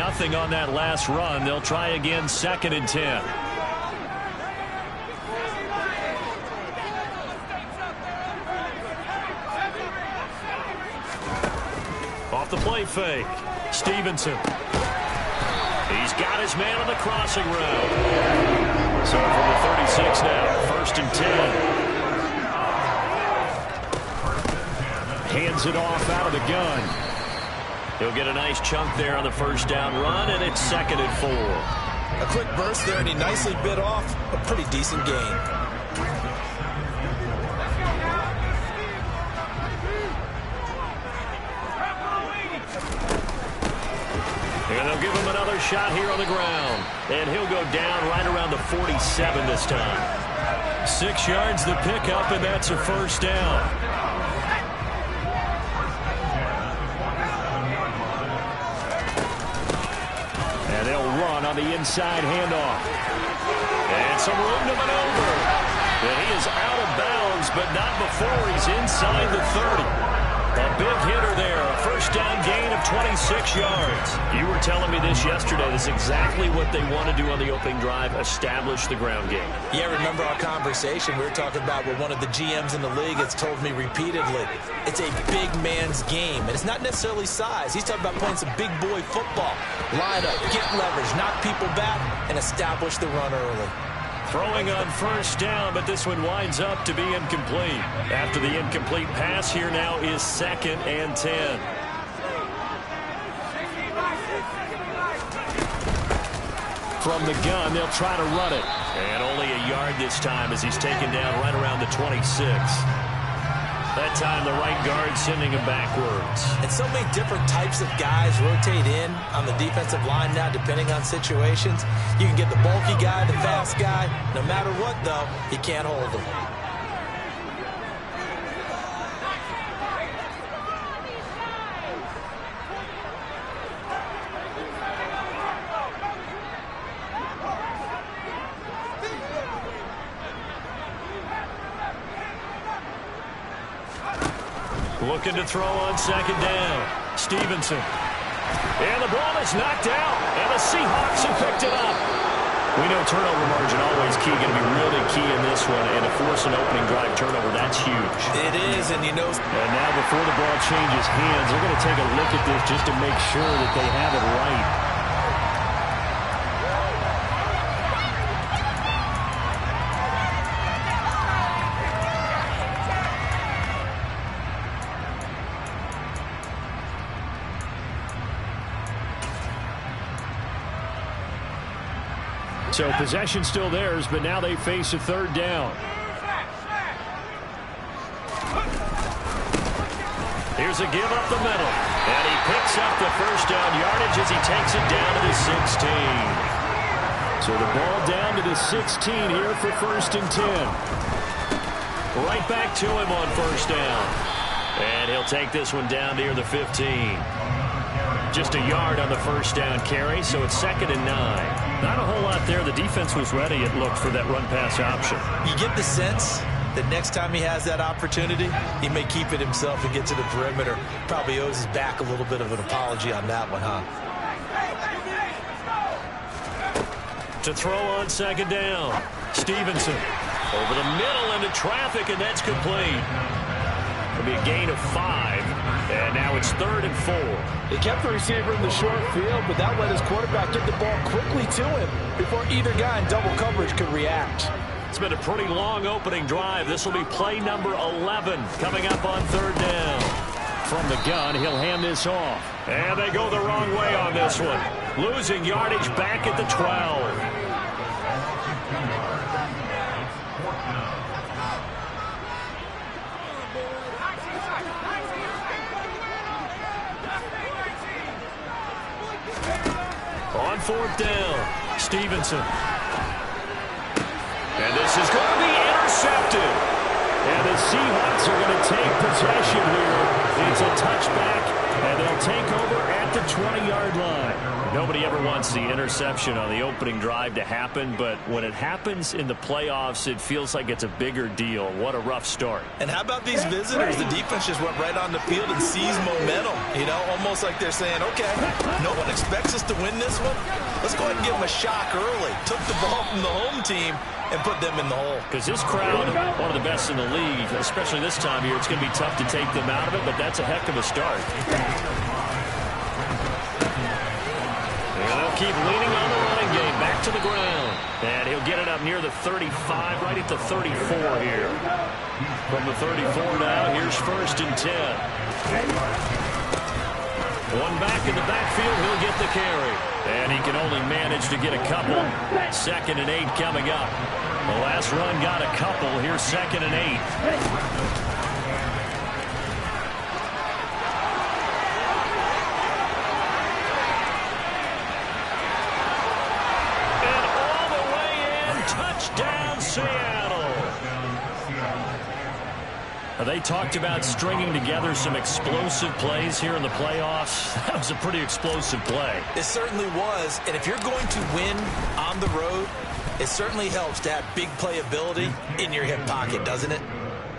nothing on that last run. They'll try again, 2nd and 10. Off the play fake. Stevenson. He's got his man on the crossing route. So from the 36 now, 1st and 10. Hands it off out of the gun. He'll get a nice chunk there on the 1st down run, and it's 2nd and 4. A quick burst there, and he nicely bit off a pretty decent gain. And they'll give him another shot here on the ground. And he'll go down right around the 47 this time. 6 yards the pickup, and that's a 1st down. And they'll run on the inside handoff. And some room to maneuver. And he is out of bounds, but not before he's inside the 30. A big hitter there, a 1st down gain of 26 yards. You were telling me this yesterday. This is exactly what they want to do on the opening drive, establish the ground game. Yeah, remember our conversation? We were talking about what one of the GMs in the league has told me repeatedly. It's a big man's game, and it's not necessarily size. He's talking about playing some big boy football. Line up, get leverage, knock people back, and establish the run early. Throwing on 1st down, but this one winds up to be incomplete. After the incomplete pass, here now is 2nd and 10. From the gun, they'll try to run it. And only a yard this time as he's taken down right around the 26. That time, the right guard sending him backwards. And so many different types of guys rotate in on the defensive line now, depending on situations. You can get the bulky guy, the fast guy. No matter what, though, you can't hold him. Looking to throw on 2nd down. Stevenson. And the ball is knocked out. And the Seahawks have picked it up. We know turnover margin always key. Going to be really key in this one. And to force an opening drive turnover, that's huge. It is, and you know. And now before the ball changes hands, they're going to take a look at this just to make sure that they have it right. So possession still theirs, but now they face a 3rd down. Here's a give up the middle. And he picks up the 1st down yardage as he takes it down to the 16. So the ball down to the 16 here for 1st and 10. Right back to him on 1st down. And he'll take this one down near the 15. Just a yard on the 1st down carry, so it's 2nd and 9. Not a whole lot there. The defense was ready, it looked, for that run-pass option. You get the sense that next time he has that opportunity, he may keep it himself and get to the perimeter. Probably owes his back a little bit of an apology on that one, huh? To throw on 2nd down. Stevenson over the middle into traffic, and that's complete. It'll be a gain of 5, and now it's 3rd and 4. He kept the receiver in the short field, but that let his quarterback get the ball quickly to him before either guy in double coverage could react. It's been a pretty long opening drive. This will be play number 11 coming up on 3rd down. From the gun, he'll hand this off. And they go the wrong way on this one. Losing yardage back at the 12. On 4th down, Stevenson. And this is going to be intercepted. And the Seahawks are going to take possession here. It's a touchback, and they'll take over at the 20-yard line. No Nobody ever wants the interception on the opening drive to happen, but when it happens in the playoffs, it feels like it's a bigger deal. What a rough start. And how about these visitors? The defense just went right on the field and seized momentum. You know, almost like they're saying, okay, no one expects us to win this one. Let's go ahead and give them a shock early. Took the ball from the home team and put them in the hole. Because this crowd, one of the best in the league, especially this time of year, it's going to be tough to take them out of it, but that's a heck of a start. And they'll keep leaning on the running game, back to the ground. And he'll get it up near the 35, right at the 34 here. From the 34 now, here's 1st and 10. One back in the backfield, he'll get the carry. And he can only manage to get a couple. 2nd and 8 coming up. The last run got a couple. Here's 2nd and 8. And all the way in, touchdown Seattle. They talked about stringing together some explosive plays here in the playoffs. That was a pretty explosive play. It certainly was. And if you're going to win on the road, it certainly helps to have big playability in your hip pocket, doesn't it?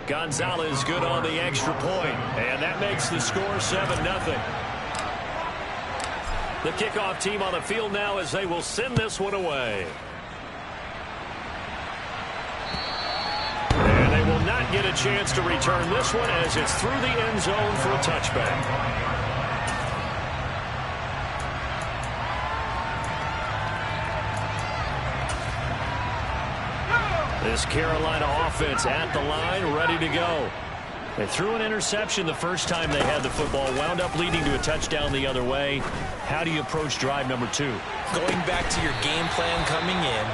Gonzalez good on the extra point. And that makes the score 7-0. The kickoff team on the field now as they will send this one away. Will not get a chance to return this one as it's through the end zone for a touchback. This Carolina offense at the line, ready to go. They threw an interception the first time they had the football, wound up leading to a touchdown the other way. How do you approach drive number 2? Going back to your game plan coming in,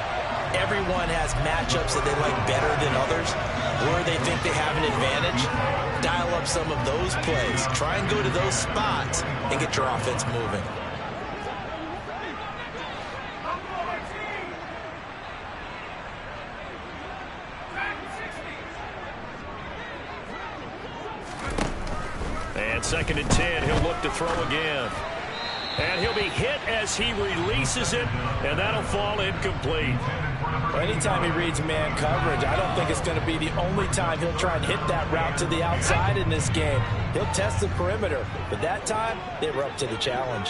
everyone has matchups that they like better than others, where they think they have an advantage. Dial up some of those plays. Try and go to those spots and get your offense moving. And 2nd and 10, he'll look to throw again. And he'll be hit as he releases it, and that'll fall incomplete. Anytime he reads man coverage, I don't think it's going to be the only time he'll try and hit that route to the outside in this game. He'll test the perimeter, but that time, they were up to the challenge.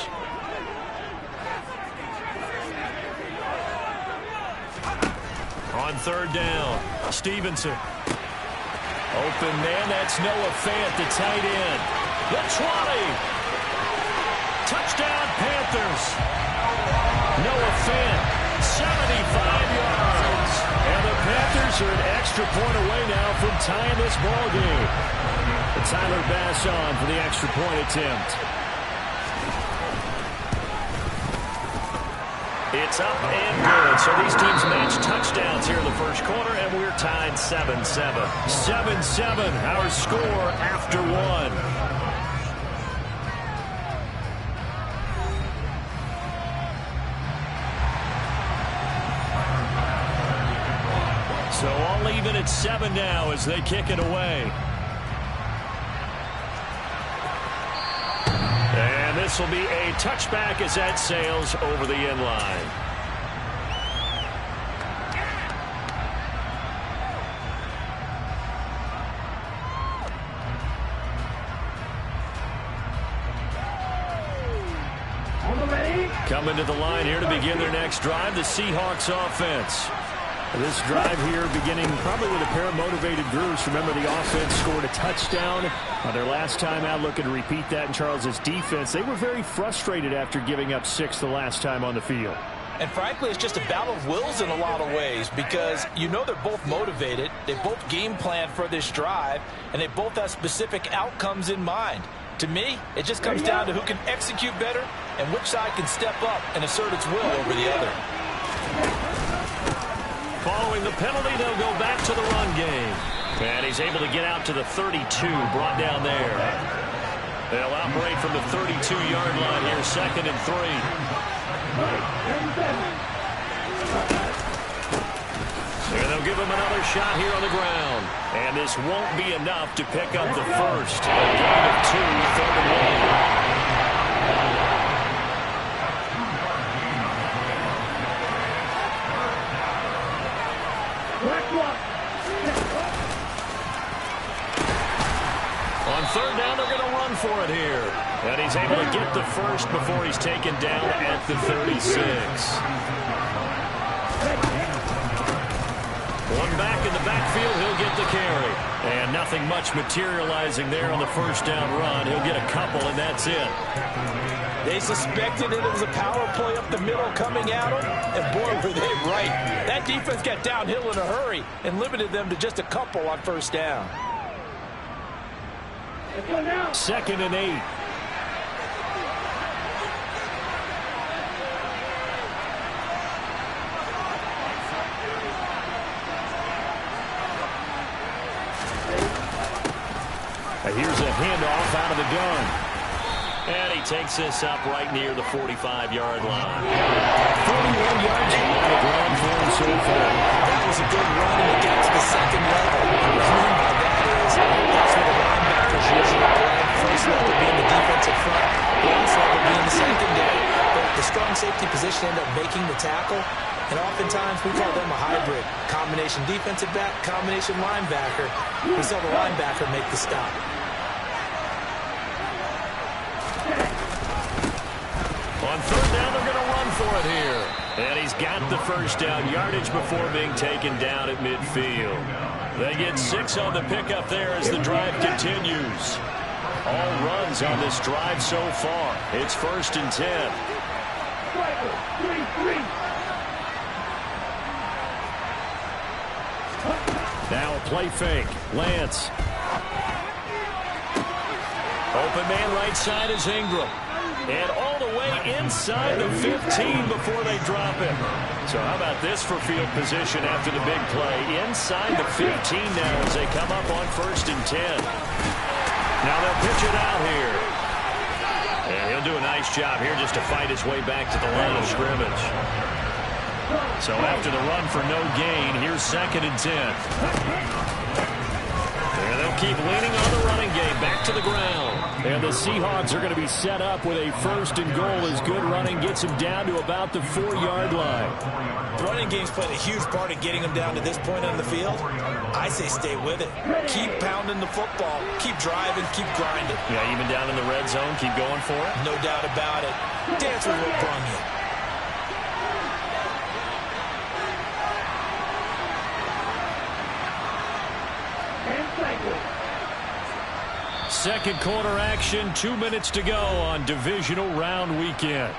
On 3rd down, Stevenson. Open man, that's Noah Fant, the tight end. The 20. Touchdown, Panthers. Noah Fant, 75 yards. And the Panthers are an extra point away now from tying this ball game. And Tyler Bass on for the extra point attempt. It's up and good. So these teams match touchdowns here in the first quarter, and we're tied 7-7. 7-7, our score after 1. So all even at 7 now as they kick it away. And this will be a touchback as that sails over the end line. Coming to the line here to begin their next drive, the Seahawks offense. This drive here beginning probably with a pair of motivated groups. Remember, the offense scored a touchdown their last time out, looking to repeat that in Charles's defense. They were very frustrated after giving up 6 the last time on the field. And frankly, it's just a battle of wills in a lot of ways, because you know they're both motivated. They both game plan for this drive, and they both have specific outcomes in mind. To me, it just comes down to who can execute better and which side can step up and assert its will over the other. Following the penalty, they'll go back to the run game. And he's able to get out to the 32, brought down there. They'll operate from the 32-yard line here, 2nd and 3. And they'll give him another shot here on the ground. And this won't be enough to pick up the first. A gain of 2, 3rd and 1. for it here. And he's able to get the first before he's taken down at the 36. One back in the backfield, he'll get the carry. And nothing much materializing there on the first down run. He'll get a couple, and that's it. They suspected it was a power play up the middle coming at them, and boy, were they right. That defense got downhill in a hurry and limited them to just a couple on first down. 2nd and 8. Here's a handoff out of the gun. And he takes this up right near the 45-yard line. 41 yards on the ground for him so far. That was a good run, and it got to the second level. What I mean by that is that's where the linebackers usually play. First level being the defensive front, last level being the secondary. But the strong safety position ended up making the tackle, and oftentimes we call them a hybrid. Combination defensive back, combination linebacker. We saw the linebacker make the stop. On third down, they're going to run for it here. And he's got the first down yardage before being taken down at midfield. They get 6 on the pickup there as the drive continues. All runs on this drive so far. It's 1st and 10. Now a play fake. Lance. Open man right side is Ingram. And all the way inside the 15 before they drop him. So how about this for field position after the big play? Inside the 15 now as they come up on 1st and 10. Now they'll pitch it out here. And he'll do a nice job here just to fight his way back to the line of scrimmage. So after the run for no gain, here's 2nd and 10. And they'll keep leaning on the running game back to the ground. And the Seahawks are going to be set up with a 1st and goal as good running gets them down to about the 4-yard line. The running game's played a huge part in getting them down to this point on the field. I say stay with it. Keep pounding the football. Keep driving. Keep grinding. Yeah, even down in the red zone, keep going for it. No doubt about it. Dance with what brung you. Second quarter action, 2 minutes to go on divisional round weekend.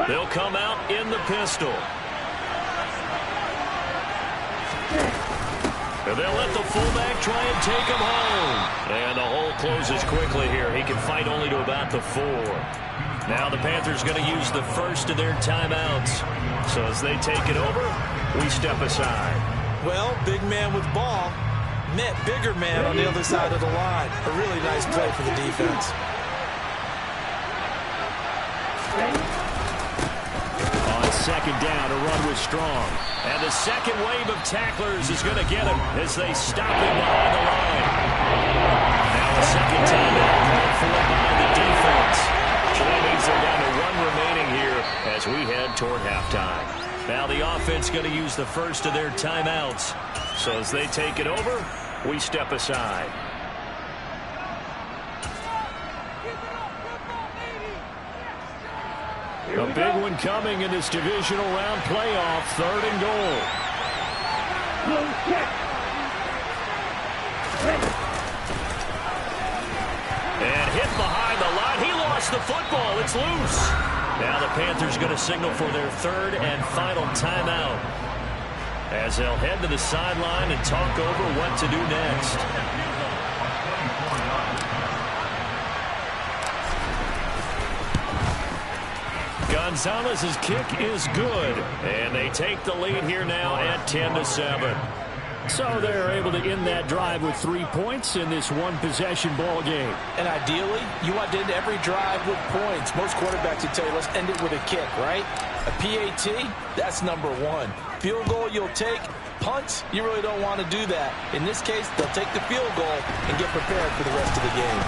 They'll come out in the pistol. And they'll let the fullback try and take him home. And the hole closes quickly here. He can fight only to about the 4. Now the Panthers going to use the first of their timeouts. So as they take it over, we step aside. Well, big man with ball met bigger man on the other side of the line. A really nice play for the defense. On second down, a run was strong. And the second wave of tacklers is going to get him as they stop him behind the line. Now a second timeout called for by the defense. So that means they're down to 1 remaining here as we head toward halftime. Now the offense going to use the first of their timeouts. So as they take it over, we step aside. A big one coming in this divisional round playoff. 3rd and goal. And hit behind the line. He lost the football. It's loose. Now the Panthers going to signal for their 3rd and final timeout as they'll head to the sideline and talk over what to do next. Gonzalez's kick is good, and they take the lead here now at 10-7. So they're able to end that drive with 3 points in this one-possession ball game. And ideally, you want to end every drive with points. Most quarterbacks would tell you, let's end it with a kick, right? A PAT, that's number 1. Field goal you'll take. Punts, you really don't want to do that. In this case, they'll take the field goal and get prepared for the rest of the game.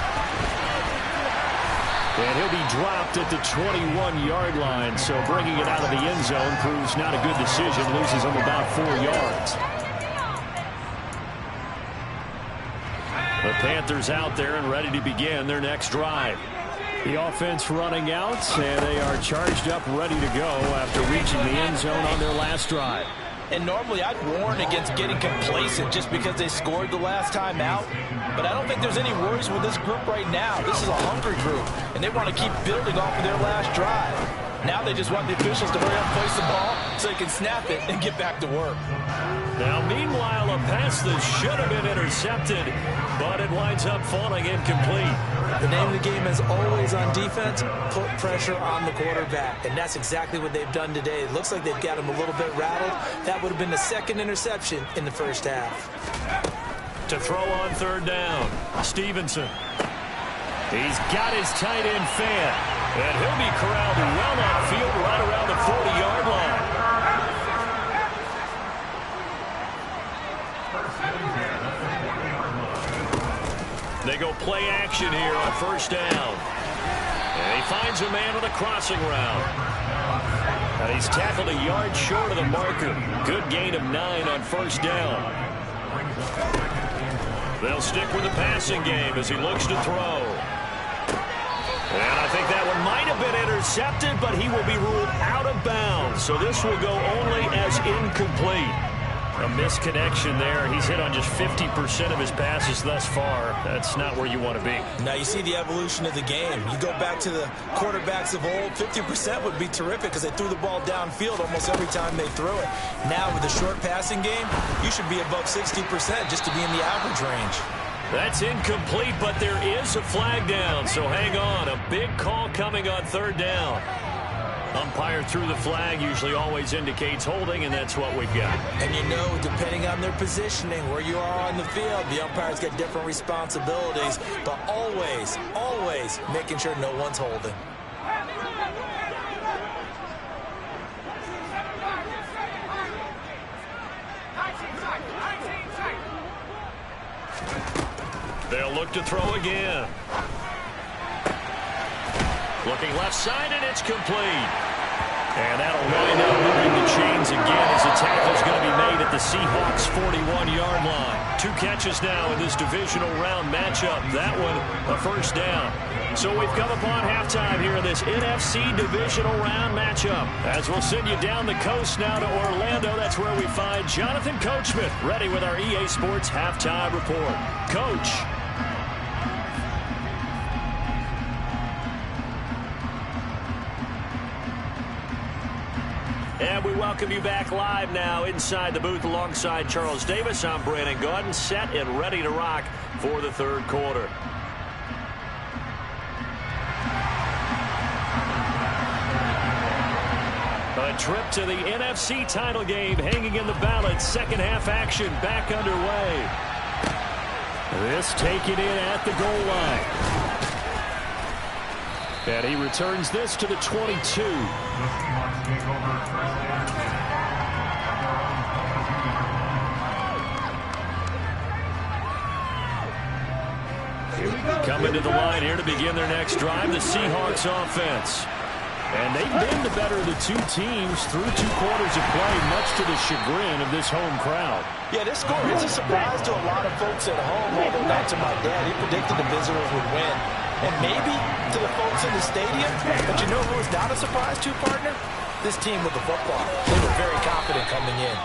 And he'll be dropped at the 21-yard line. So bringing it out of the end zone proves not a good decision. Loses him about 4 yards. The Panthers out there and ready to begin their next drive. The offense running out, and they are charged up, ready to go after reaching the end zone on their last drive. And normally I'd warn against getting complacent just because they scored the last time out. But I don't think there's any worries with this group right now. This is a hungry group, and they want to keep building off of their last drive. Now they just want the officials to hurry up and place the ball so they can snap it and get back to work. Now, meanwhile, a pass that should have been intercepted, but it winds up falling incomplete. The name of the game is always on defense, put pressure on the quarterback. And that's exactly what they've done today. It looks like they've got him a little bit rattled. That would have been the second interception in the first half. To throw on third down, Stevenson. He's got his tight end fan, and he'll be corralled well outfield right around the 40-yard line. They go play action here on first down. And he finds a man on a crossing route. And he's tackled a yard short of the marker. Good gain of 9 on first down. They'll stick with the passing game as he looks to throw. And I think that one might have been intercepted, but he will be ruled out of bounds. So this will go only as incomplete. A misconnection there. He's hit on just 50% of his passes thus far. That's not where you want to be. Now you see the evolution of the game. You go back to the quarterbacks of old, 50% would be terrific because they threw the ball downfield almost every time they threw it. Now with the short passing game, you should be above 60% just to be in the average range. That's incomplete, but there is a flag down, so hang on. A big call coming on third down. Umpire threw the flag, usually always indicates holding, and that's what we've got. And you know, depending on their positioning, where you are on the field, the umpires get different responsibilities, but always, always making sure no one's holding. They'll look to throw again. Looking left side, and it's complete. And that'll wind up moving the chains again as the tackle's going to be made at the Seahawks' 41-yard line. 2 catches now in this divisional round matchup. That one, a first down. So we've come upon halftime here in this NFC divisional round matchup. As we'll send you down the coast now to Orlando, that's where we find Jonathan Coachman ready with our EA Sports halftime report. Coach. And we welcome you back live now inside the booth alongside Charles Davis. I'm Brandon Gaudin, set and ready to rock for the third quarter. A trip to the NFC title game hanging in the balance. Second half action back underway. This taken in at the goal line. And he returns this to the 22. Coming to the line here to begin their next drive, the Seahawks offense. And they've been the better of the 2 teams through 2 quarters of play, much to the chagrin of this home crowd. Yeah, this score is a surprise to a lot of folks at home, although not to my dad. He predicted the visitors would win. And maybe to the folks in the stadium. But you know who is not a surprise to, partner? This team with the football. They were very confident coming in.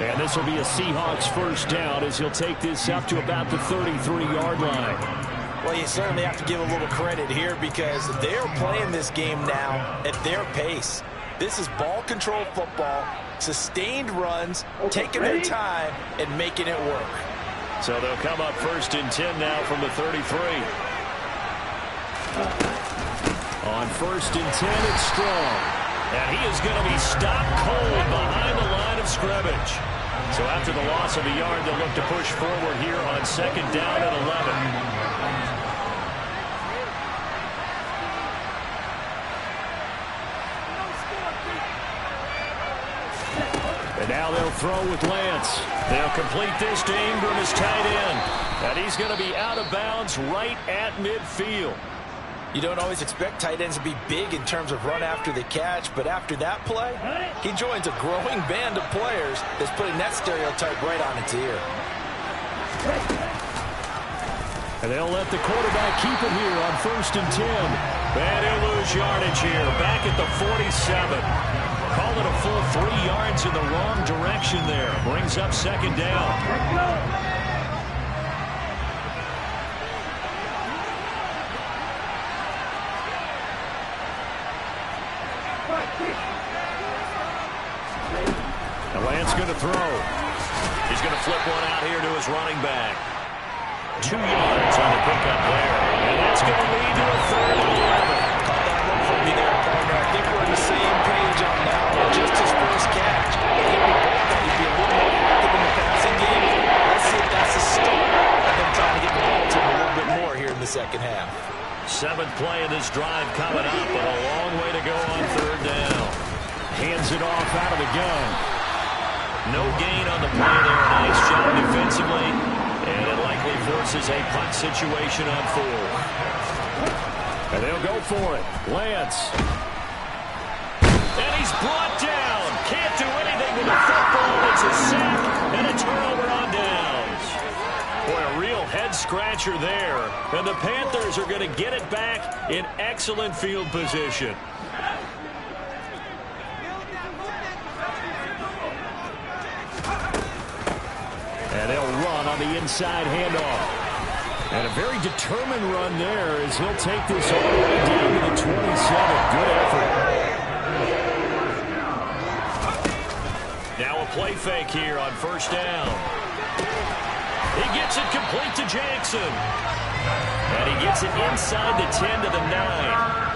And this will be a Seahawks first down as he'll take this up to about the 33-yard line. Well, you certainly have to give a little credit here because they're playing this game now at their pace. This is ball control football, sustained runs, taking their time, and making it work. So they'll come up first and 10 now from the 33. On first and 10, it's Strong. And he is going to be stopped cold behind the line of scrimmage. So after the loss of a yard, they'll look to push forward here on second down at 11. And now they'll throw with Lance. They'll complete this to Ingram as tight end. And he's going to be out of bounds right at midfield. You don't always expect tight ends to be big in terms of run after the catch, but after that play, he joins a growing band of players that's putting that stereotype right on its ear. And they'll let the quarterback keep it here on 1st and 10. And he'll lose yardage here, back at the 47. Call it a full 3 yards in the wrong direction there. Brings up 2nd down. And Lance going to throw. He's going to flip one out here to his running back. 2 yards on the pickup there. And that's going to lead to a 3rd and 11. Call that one for me there, partner. I think we're on the same page on that one. Just his first catch. I think we both thought he'd be a little more active in the passing game. Let's see if that's the start of them trying to get the ball to him a little bit more here in the second half. 7th play of this drive coming up, but a long way to go on 3rd down. Hands it off out of the gun. No gain on the play there. Nice job defensively. And it likely forces a punt situation on 4th. And they'll go for it. Lance. And he's brought down. Can't do anything with the football. It's a sack and a turnover on downs. Boy, a real head-scratcher there. And the Panthers are going to get it back in excellent field position. And they'll run on the inside handoff. And a very determined run there as he'll take this all the way down to the 27. Good effort. Now a play fake here on 1st down. He gets it complete to Jackson. And he gets it inside the 10 to the 9.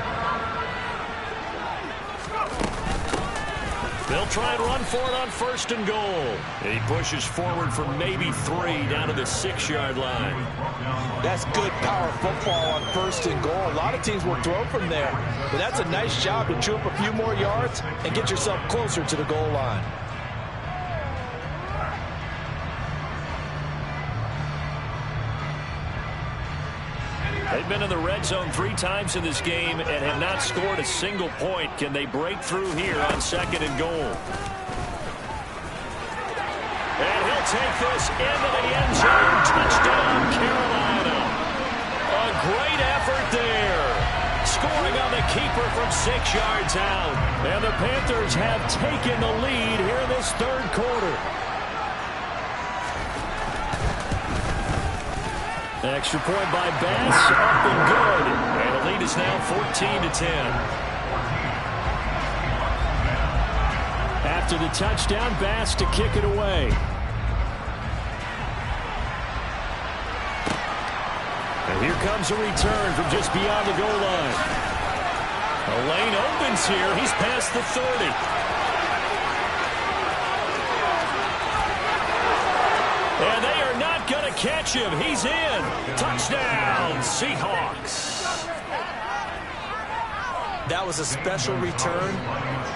They'll try and run for it on 1st and goal. And he pushes forward for maybe 3 down to the 6-yard line. That's good power football on 1st and goal. A lot of teams will throw from there. But that's a nice job to chew up a few more yards and get yourself closer to the goal line. They've been in the red zone 3 times in this game and have not scored a single point. Can they break through here on 2nd and goal? And he'll take this into the end zone. Touchdown, Carolina. A great effort there. Scoring on the keeper from 6 yards out. And the Panthers have taken the lead here in this 3rd quarter. Extra point by Bass, up and good. And the lead is now 14-10. After the touchdown, Bass to kick it away. And here comes a return from just beyond the goal line. A lane opens here. He's past the 30. And they are not going to catch him. He's in. Touchdown, Seahawks. That was a special return,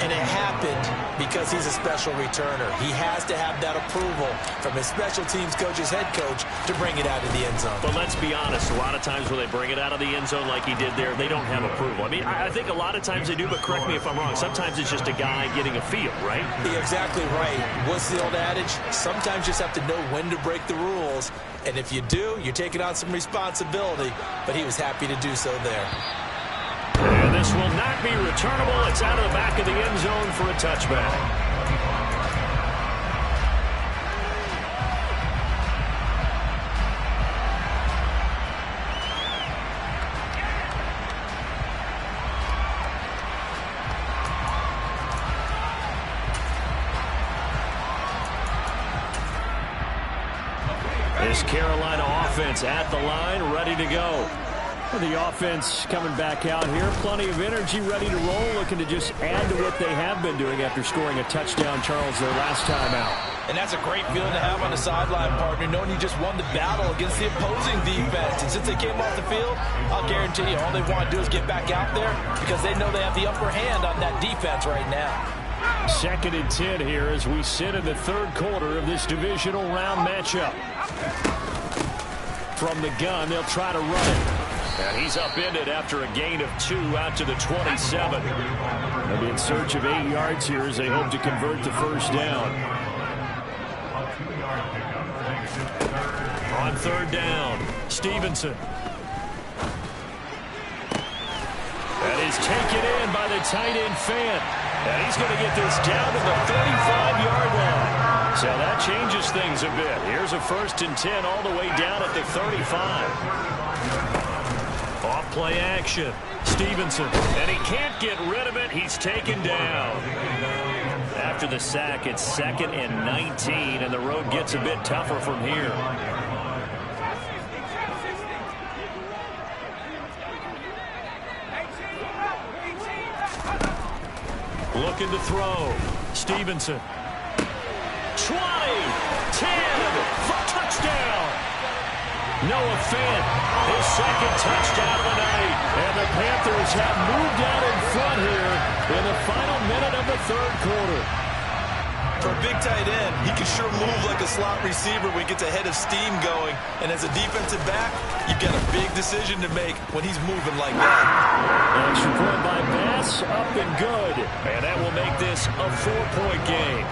and it happened because he's a special returner. He has to have that approval from his special teams coach's head coach to bring it out of the end zone. But let's be honest, a lot of times when they bring it out of the end zone like he did there, they don't have approval. I mean, I think a lot of times they do, but correct me if I'm wrong. Sometimes it's just a guy getting a feel, right? You're exactly right. What's the old adage? Sometimes you just have to know when to break the rules. And if you do, you're taking on some responsibility. But he was happy to do so there. And this will not be returnable. It's out of the back of the end zone for a touchback. This Carolina offense at the line, ready to go. The offense coming back out here. Plenty of energy, ready to roll, looking to just add to what they have been doing after scoring a touchdown, Charles, their last time out. And that's a great feeling to have on the sideline, partner, knowing you just won the battle against the opposing defense. And since they came off the field, I'll guarantee you all they want to do is get back out there because they know they have the upper hand on that defense right now. 2nd and 10 here as we sit in the 3rd quarter of this divisional round matchup. From the gun, they'll try to run it. And he's upended after a gain of 2 out to the 27. They'll be in search of 8 yards here as they hope to convert the first down. On third down, Stevenson. And he's taken in by the tight end Fant. And he's going to get this down to the 35-yard line. So that changes things a bit. Here's a 1st and 10 all the way down at the 35. Off play action. Stevenson. And he can't get rid of it. He's taken down. After the sack, it's 2nd and 19, and the road gets a bit tougher from here. Looking to throw. Stevenson. 20, 10, for touchdown. Noah Fant, his 2nd touchdown of the night. And the Panthers have moved out in front here in the final minute of the 3rd quarter. For a big tight end, he can sure move like a slot receiver when he gets a head of steam going. And as a defensive back, you've got a big decision to make when he's moving like that. Extra point by Bass, up and good. And that will make this a 4-point game.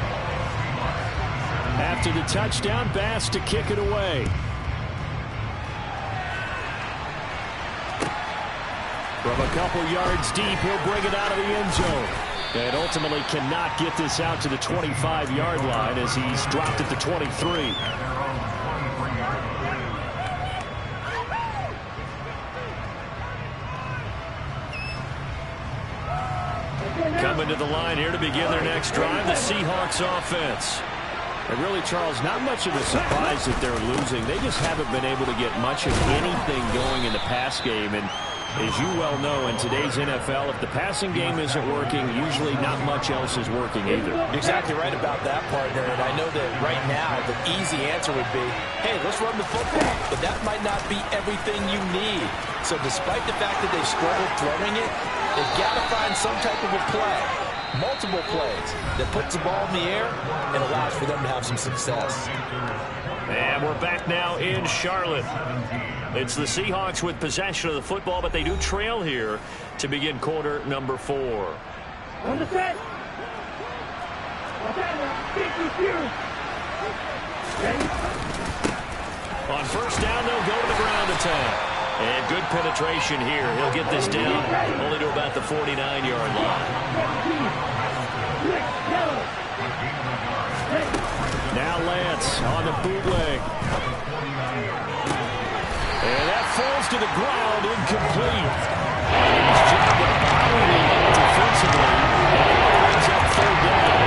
After the touchdown, Bass to kick it away. From a couple yards deep, he'll bring it out of the end zone. And ultimately cannot get this out to the 25-yard line as he's dropped at the 23. Coming to the line here to begin their next drive, the Seahawks offense. And really, Charles, not much of a surprise that they're losing. They just haven't been able to get much of anything going in the pass game. And as you well know, in today's NFL, if the passing game isn't working, usually not much else is working either. You're exactly right about that, partner. And I know that right now the easy answer would be, hey, let's run the football. But that might not be everything you need. So despite the fact that they've struggled throwing it, they've got to find some type of a play, multiple plays, that puts the ball in the air and allows for them to have some success. And we're back now in Charlotte. It's the Seahawks with possession of the football, but they do trail here to begin quarter number 4. On the set. On first down, they'll go to the ground attack. And good penetration here. He'll get this down only to about the 49-yard line. Now Lance on the bootleg. And that falls to the ground, incomplete. He's just devouring it defensively. And he brings up 3rd down.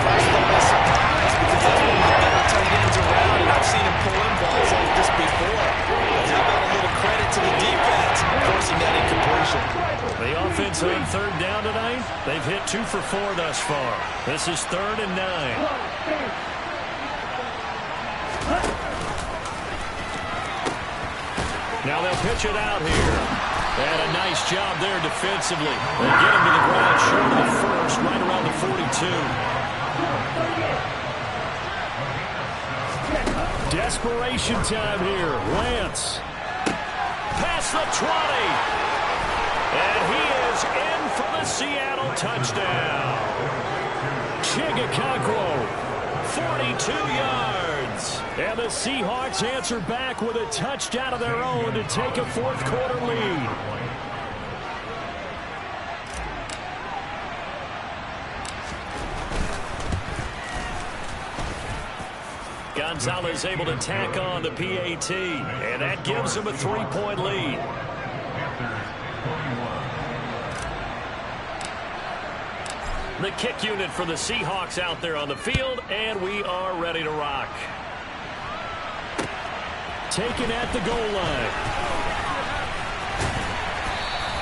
First thought is surprise because that's one of the better tight ends around, and I've seen him pull in balls like this before. But how about a little credit to the defense forcing that incompletion? The offense on 3rd down tonight, they've hit 2 for 4 thus far. This is 3rd and 9. Now they'll pitch it out here. And a nice job there defensively. They get him to the ground short of the 1st, right around the 42. Desperation time here. Lance. Past the 20. And he is in for the Seattle touchdown. Chigacaquo. 42 yards. And the Seahawks answer back with a touchdown of their own to take a 4th quarter lead. Gonzalez able to tack on the PAT, and that gives him a 3-point lead. The kick unit for the Seahawks out there on the field, and we are ready to rock. Taken at the goal line.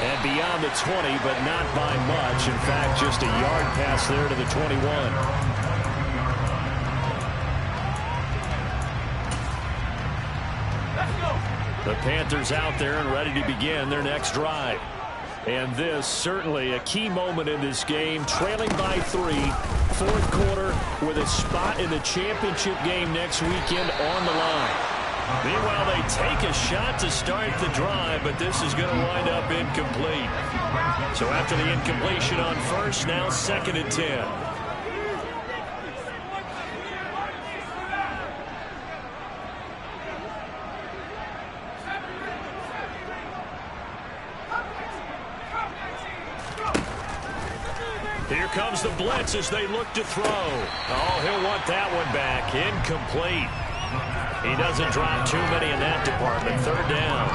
And beyond the 20, but not by much. In fact, just a yard pass there to the 21. The Panthers out there and ready to begin their next drive. And this certainly a key moment in this game, trailing by 3, 4th quarter with a spot in the championship game next weekend on the line. Meanwhile, they take a shot to start the drive, but this is going to wind up incomplete. So after the incompletion on first, now 2nd and 10. Here comes the blitz as they look to throw. Oh, he'll want that one back. Incomplete. He doesn't drop too many in that department. 3rd down.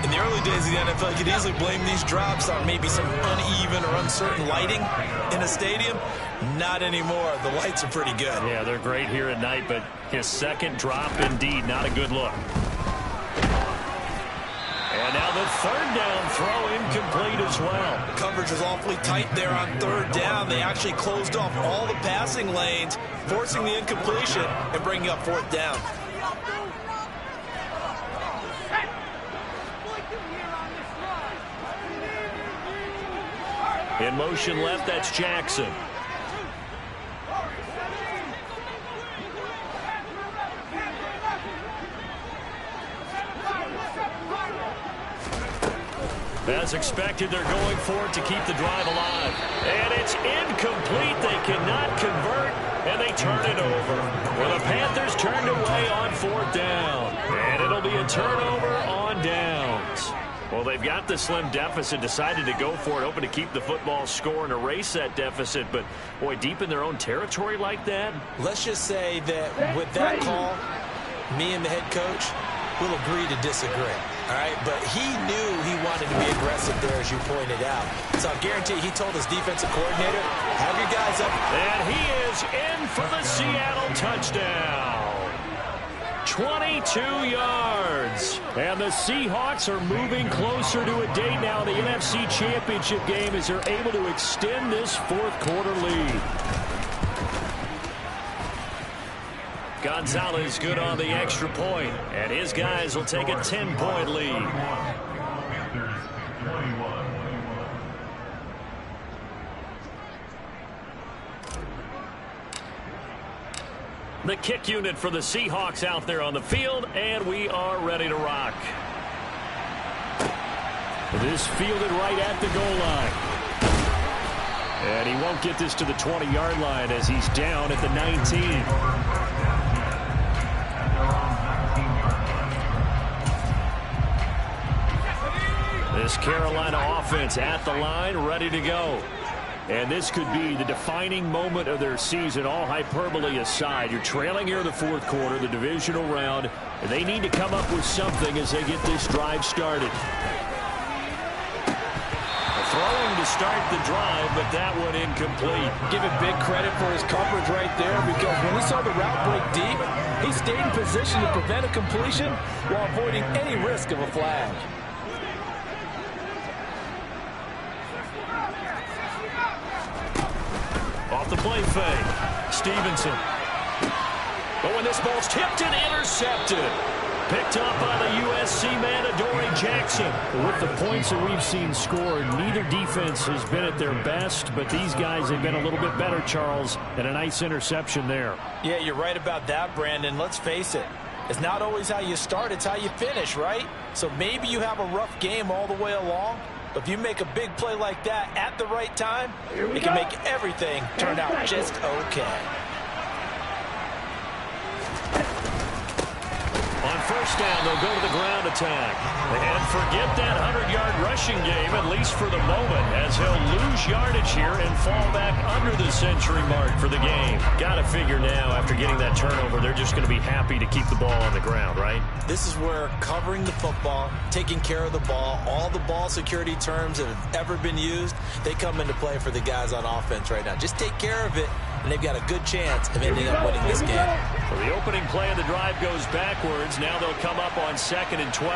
In the early days of the NFL, you could easily blame these drops on maybe some uneven or uncertain lighting in a stadium. Not anymore. The lights are pretty good. Yeah, they're great here at night, but his 2nd drop, indeed, not a good look. And now the 3rd down throw incomplete as well. The coverage was awfully tight there on 3rd down. They actually closed off all the passing lanes, forcing the incompletion and bringing up 4th down. In motion left, that's Jackson. As expected, they're going for it to keep the drive alive. And it's incomplete. They cannot convert, and they turn it over. Well, the Panthers turned away on 4th down. And it'll be a turnover on downs. Well, they've got the slim deficit, decided to go for it, hoping to keep the football score and erase that deficit. But, boy, deep in their own territory like that. Let's just say that with that call, me and the head coach will agree to disagree. All right, but he knew he wanted to be aggressive there, as you pointed out. So I guarantee he told his defensive coordinator, have your guys up. And he is in for the Seattle touchdown. 22 yards. And the Seahawks are moving closer to a date now in the NFC Championship game as they're able to extend this 4th quarter lead. Gonzalez good on the extra point, and his guys will take a 10-point lead. The kick unit for the Seahawks out there on the field, and we are ready to rock. This fielded right at the goal line. And he won't get this to the 20-yard line as he's down at the 19. This Carolina offense at the line, ready to go. And this could be the defining moment of their season, all hyperbole aside. You're trailing here in the 4th quarter, the divisional round, and they need to come up with something as they get this drive started. Throwing to start the drive, but that one incomplete. Give him big credit for his coverage right there, because when he saw the route break deep, he stayed in position to prevent a completion while avoiding any risk of a flag. Off the play fake. Stevenson. Oh, and this ball's tipped and intercepted. Picked up by the USC man, Adoree Jackson. With the points that we've seen scored, neither defense has been at their best, but these guys have been a little bit better, Charles, and a nice interception there. Yeah, you're right about that, Brandon. Let's face it. It's not always how you start, it's how you finish, right? So maybe you have a rough game all the way along, but if you make a big play like that at the right time, it can make everything turn out just okay. On first down, they'll go to the ground attack. And forget that 100-yard rushing game, at least for the moment, as he'll lose yardage here and fall back under the century mark for the game. Got to figure now, after getting that turnover, they're just going to be happy to keep the ball on the ground, right? This is where covering the football, taking care of the ball, all the ball security terms that have ever been used, they come into play for the guys on offense right now. Just take care of it, and they've got a good chance of ending up winning this game. So the opening play of the drive goes backwards. Now they'll come up on 2nd and 12.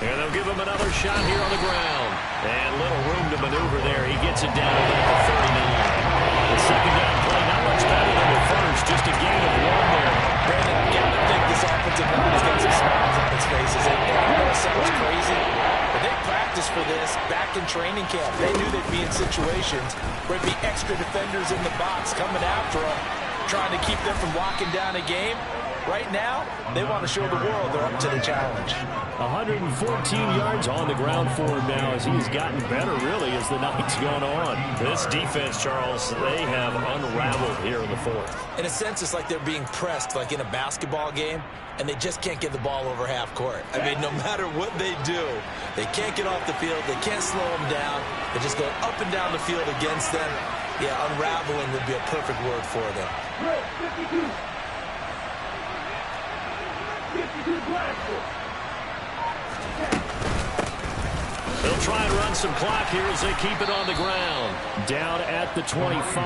And they'll give him another shot here on the ground. And little room to maneuver there. He gets it down at the 39. The second down play, not much better than the first. Just a gain of 1 there. Brandon, you got to think this offensive line has got some smiles on its faces. And I know it sounds crazy, but they practiced for this back in training camp. They knew they'd be in situations where there'd be extra defenders in the box coming after them, trying to keep them from locking down a game. Right now, they want to show the world they're up to the challenge. 114 yards on the ground for him now as he's gotten better, really, as the night's gone on. This defense, Charles, they have unraveled here in the fourth. In a sense, it's like they're being pressed, like in a basketball game, and they just can't get the ball over half court. I mean, no matter what they do, they can't get off the field. They can't slow them down. They're just going up and down the field against them. Yeah, unraveling would be a perfect word for them. 52 blaster. They'll try and run some clock here as they keep it on the ground. Down at the 25.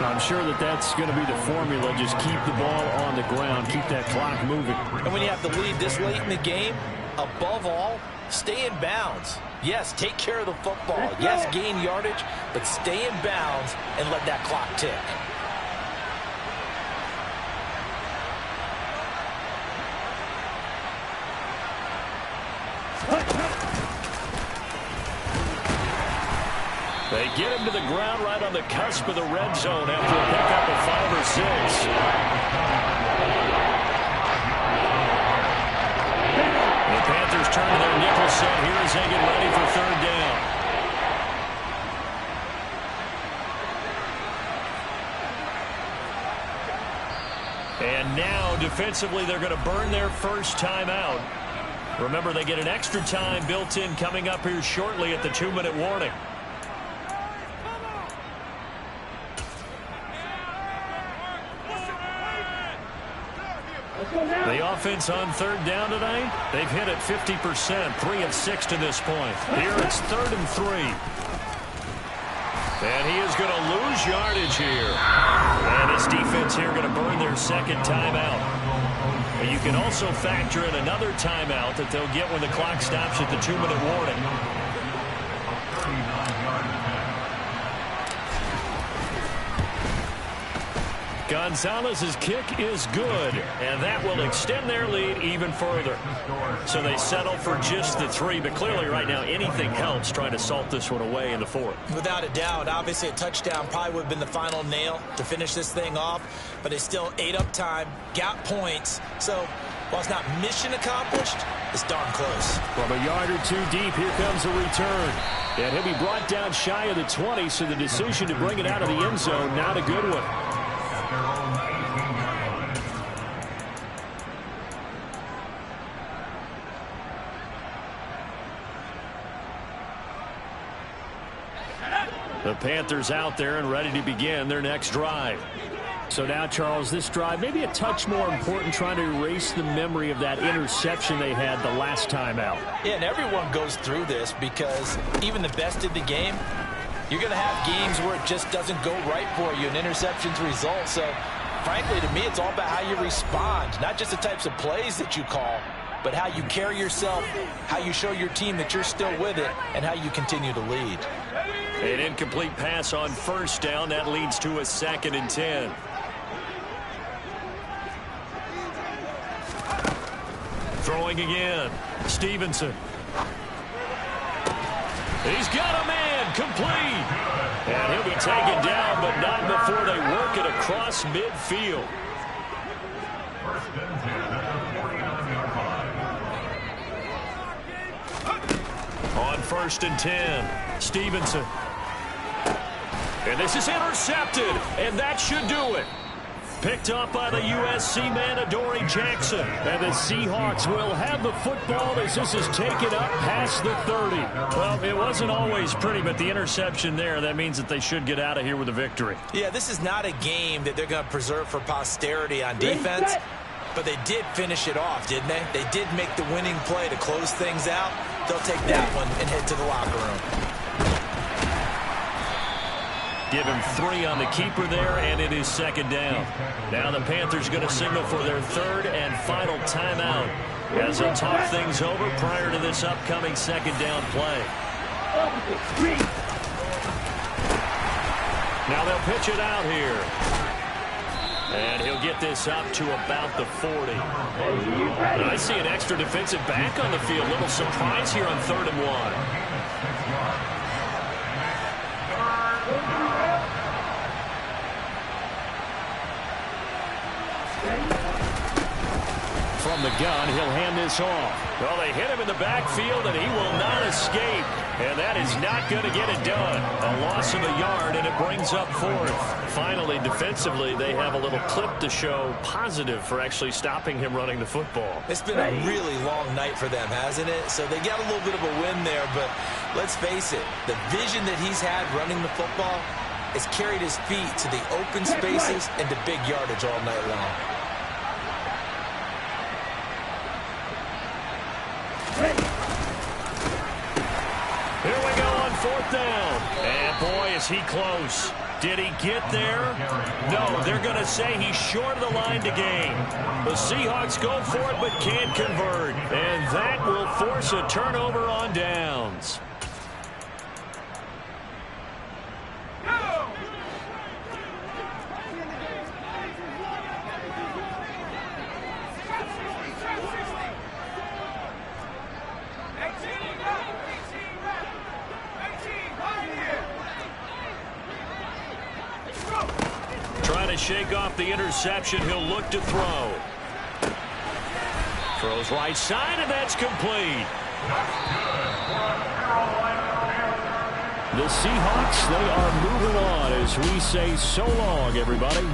I'm sure that that's going to be the formula. Just keep the ball on the ground. Keep that clock moving. And when you have the lead this late in the game, above all, stay in bounds. Yes, take care of the football. Yes, gain yardage, but stay in bounds and let that clock tick. They get him to the ground right on the cusp of the red zone after a pickup of 5 or 6. The Panthers turn to their nickel set here as they get ready for third down. And now, defensively, they're going to burn their first timeout. Remember, they get an extra time built in coming up here shortly at the 2-minute warning. The offense on third down tonight, they've hit it 50%, 3 of 6 to this point. Here it's 3rd and 3. And he is going to lose yardage here. And his defense here going to burn their second timeout. And you can also factor in another timeout that they'll get when the clock stops at the 2-minute warning. Gonzalez's kick is good, and that will extend their lead even further. So they settle for just the 3, but clearly right now anything helps trying to salt this one away in the 4th. Without a doubt, obviously a touchdown probably would have been the final nail to finish this thing off, but they still ate up time, got points. So while it's not mission accomplished, it's darn close. From a yard or 2 deep, here comes a return. And he'll be brought down shy of the 20, so the decision to bring it out of the end zone, not a good one. The Panthers out there and ready to begin their next drive. So now, Charles, this drive may be a touch more important, trying to erase the memory of that interception they had the last time out. Yeah, and everyone goes through this because even the best in the game, you're going to have games where it just doesn't go right for you, and interceptions result. So, frankly, to me, it's all about how you respond, not just the types of plays that you call, but how you carry yourself, how you show your team that you're still with it, and how you continue to lead. An incomplete pass on first down. That leads to a 2nd and 10. Throwing again. Stevenson. He's got a man complete. And he'll be taken down, but not before they work it across midfield. On 1st and 10, Stevenson. And this is intercepted, and that should do it. Picked up by the USC man, Adoree Jackson. And the Seahawks will have the football as this is taken up past the 30. Well, it wasn't always pretty, but the interception there, that means that they should get out of here with a victory. Yeah, this is not a game that they're going to preserve for posterity on defense, but they did finish it off, didn't they? They did make the winning play to close things out. They'll take that one and head to the locker room. Give him 3 on the keeper there, and it is 2nd down. Now the Panthers going to signal for their 3rd and final timeout as they talk things over prior to this upcoming 2nd down play. Now they'll pitch it out here. And he'll get this up to about the 40. I see an extra defensive back on the field. Little surprise here on 3rd and 1. from the gun. He'll hand this off. Well, they hit him in the backfield, and he will not escape. And that is not going to get it done. A loss of a yard, and it brings up fourth. Finally, defensively, they have a little clip to show positive for actually stopping him running the football. It's been a really long night for them, hasn't it? So they got a little bit of a win there, but let's face it, the vision that he's had running the football has carried his feet to the open spaces and to big yardage all night long. Here we go on fourth down. And boy, is he close. Did he get there? No, they're going to say he's short of the line to gain. The Seahawks go for it but can't convert. And that will force a turnover on downs. Trying to shake off the interception. He'll look to throw. Throws right side, and that's complete. The Seahawks, they are moving on as we say so long, everybody.